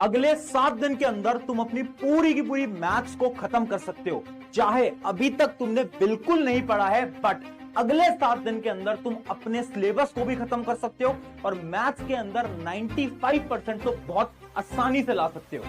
अगले 7 दिन के अंदर तुम अपनी पूरी की पूरी मैथ्स को खत्म कर सकते हो। चाहे अभी तक तुमने बिल्कुल नहीं पढ़ा है, बट अगले 7 दिन के अंदर तुम अपने सिलेबस को भी खत्म कर सकते हो और मैथ्स के अंदर 95% तो बहुत आसानी से ला सकते हो।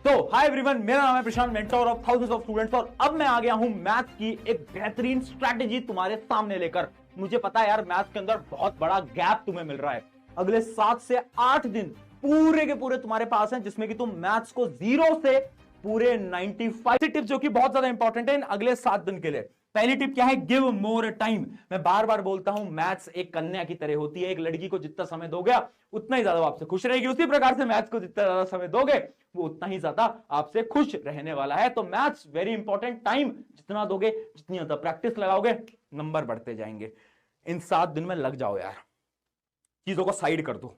तो हाय एवरीवन, मेरा नाम है Prashant, mentor of thousands of students, और अब मैं आ गया हूं मैथ्स की एक बेहतरीन स्ट्रैटेजी तुम्हारे सामने लेकर। मुझे पता है यार, मैथ्स के अंदर बहुत बड़ा गैप तुम्हें मिल रहा है। अगले 7 से 8 दिन पूरे के पूरे तुम्हारे पास हैं, जिसमें कि तुम मैथ्स को 0 से पूरे 95 टिप्स, जो कि बहुत ज्यादा इंपॉर्टेंट है इन अगले 7 दिन के लिए। पहली टिप क्या है? Give more time. मैं बार बार बोलता हूं, मैथ्स एक कन्या की तरह होती है। एक लड़की को जितना समय दोगे उतना ही ज्यादा वो आपसे खुश रहेगी, उसी प्रकार से मैथ्स को जितना ज्यादा समय दोगे वो उतना ही ज्यादा आपसे खुश रहने वाला है। तो मैथ्स वेरी इंपॉर्टेंट। टाइम जितना दोगे, जितनी ज्यादा प्रैक्टिस लगाओगे, नंबर बढ़ते जाएंगे। इन 7 दिन में लग जाओ यार, चीजों को साइड कर दो।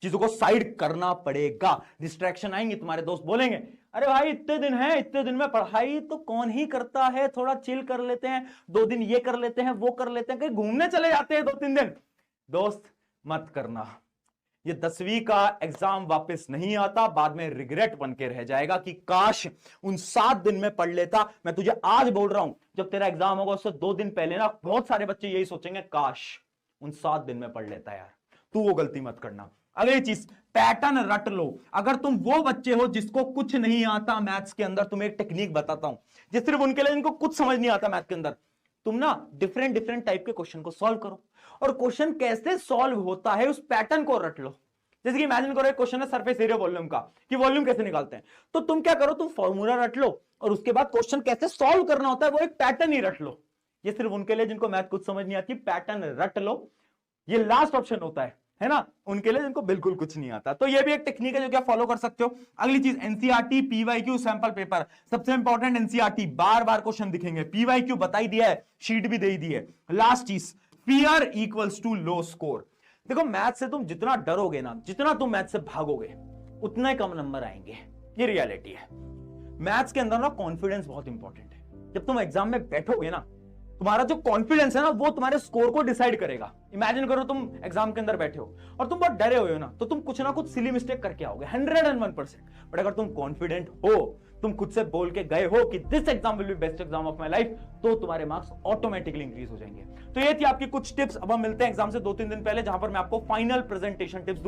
चीजों को साइड करना पड़ेगा। डिस्ट्रैक्शन आएंगे, तुम्हारे दोस्त बोलेंगे अरे भाई इतने दिन हैं, इतने दिन में पढ़ाई तो कौन ही करता है, थोड़ा चिल कर लेते हैं, 2 दिन ये कर लेते हैं, वो कर लेते हैं, कहीं घूमने चले जाते हैं 2-3 दिन। दोस्त मत करना। ये 10वीं का एग्जाम वापस नहीं आता, बाद में रिग्रेट बन के रह जाएगा कि काश उन 7 दिन में पढ़ लेता। मैं तुझे आज बोल रहा हूं, जब तेरा एग्जाम होगा उससे 2 दिन पहले ना बहुत सारे बच्चे यही सोचेंगे काश उन 7 दिन में पढ़ लेता यार। तू वो गलती मत करना। अगली चीज, पैटर्न रट लो। अगर तुम वो बच्चे हो जिसको कुछ नहीं आता मैथ्स के अंदर, तुम्हें एक टेक्निक बताता हूं जिस सिर्फ उनके लिए जिनको कुछ समझ नहीं आता मैथ्स के अंदर। तुम ना डिफरेंट टाइप के क्वेश्चन को सॉल्व करो, और क्वेश्चन कैसे सॉल्व होता है उस पैटर्न को रट लो। जैसे कि इमेजिन करो एक क्वेश्चन है सरफेस एरिया वॉल्यूम का, कि वॉल्यूम कैसे निकालते हैं। तो तुम क्या करो, तुम फॉर्मूला रट लो और उसके बाद क्वेश्चन कैसे सॉल्व करना होता है वो एक पैटर्न ही रट लो। ये सिर्फ उनके लिए जिनको मैथ कुछ समझ नहीं आती, पैटर्न रट लो। ये लास्ट ऑप्शन होता है ना, उनके लिए जिनको बिल्कुल कुछ नहीं आता। तो ये भी एक टेक्निक है जो क्या फॉलो कर सकते हो। अगली चीज, एनसीईआरटी पीवाईक्यू सैंपल पेपर। सबसे इंपॉर्टेंट एनसीईआरटी, बार बार क्वेश्चन दिखेंगे। पीवाईक्यू बता ही दिया है, शीट भी दे दी है। लास्ट चीज, fear equals to low score. देखो मैथ से तुम जितना डरोगे ना, जितना तुम मैथ से भागोगे, उतना ही कम नंबर आएंगे। ये रियलिटी है। मैथ्स के अंदर ना कॉन्फिडेंस बहुत इंपॉर्टेंट है। जब तुम एग्जाम में बैठोगे ना, तुम्हारा जो कॉन्फिडेंस है ना वो तुम्हारे स्कोर को डिसाइड करेगा। इमेजिन करो तुम एग्जाम के अंदर बैठे हो और तुम बहुत डरे हुए हो ना, तो तुम कुछ ना कुछ सिली मिस्टेक करके आओगे 101%। बट अगर तुम कॉन्फिडेंट हो, तुम खुद से बोल के गए हो कि this exam will be best exam of my life, तो तुम्हारे मार्क्स ऑटोमेटिकली इंक्रीज हो जाएंगे। तो ये थी आपकी कुछ टिप्स। अब हम मिलते हैं एग्जाम से 2-3 दिन पहले, जहां पर मैं आपको फाइनल प्रेजेंटेशन टिप्स दूं।